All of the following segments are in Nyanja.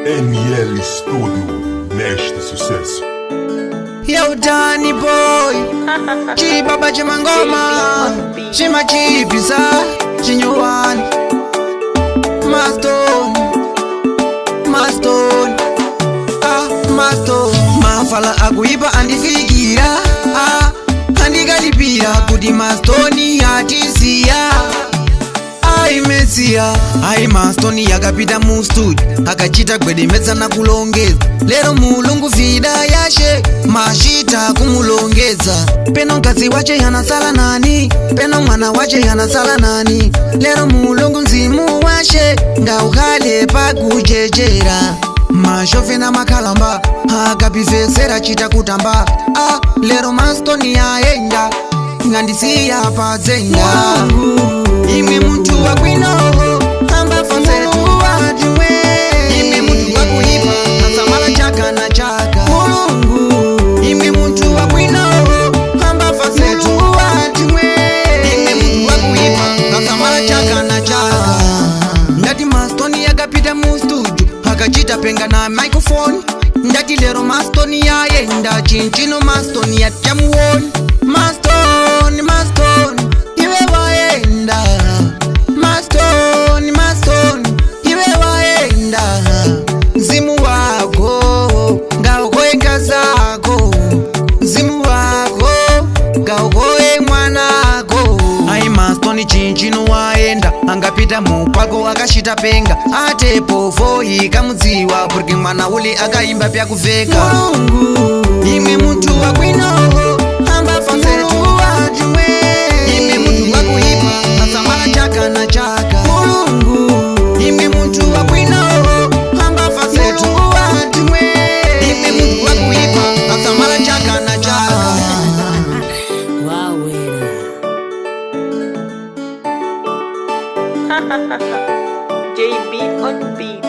NL Studio, neste sucesso. Yo Danny Boy, Chibaba Chimangoma, Chima Chipisa, Chinyuan, Maston, Maston, Mafala Aguiba andifigira, andigalipira kudi Mastoni atisia. Ai Mesia, ai Mastoni yakapita mu studio akachita gwedemedza na kulongeza. Lero mulungu vida yashe mashita kumulongeza. Peno mkazi wache yanasala nani, peno mwana wache yanasala nani. Lero mulungu mzimu washe ngaukhale pakujejera. Mashofe na makalamba akapivesera chita kutamba. Lero Mastoni yaenda ngandisiya pazenga. Ime muntu wakwino amba fasetu wadiwe. Ime muntu wakuipa asamala chaka na chaka. Ime muntu wakwino amba fasetu wadiwe. Ime muntu wakuipa asamala chaka na chaka. Ndati Mastoni yakapita mu studio akachita penga na microphone. Ndati lero Mastoni yaenda chinchino Mastoni yachamuona. Maston iwe waenda. Maston iwe waenda. Zimu wako ngaukoe ngazako. Zimu wako ngaukoe mwanako. Ai Mastoni chinchino waenda angapita mupako akashita penga. Atepo foi kamudziwa porque mwana uli akaimba pya kuveka. Ime muntu wakwino amba fasetu wadiwe. Ime muntu wakuipa asamala chaka na chaka. Ime muntu wakwino amba fasetu wadiwe. Ime muntu wakuipa asamala chaka na chaka. JB on beat.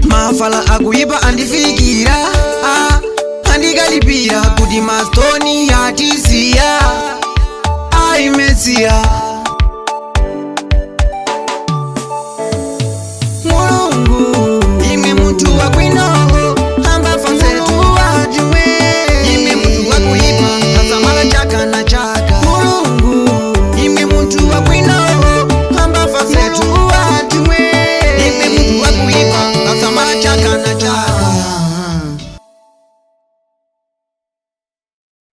Mafala akuipa andifigira, andigalipira kuti Mastoni atisia. Ai Mesia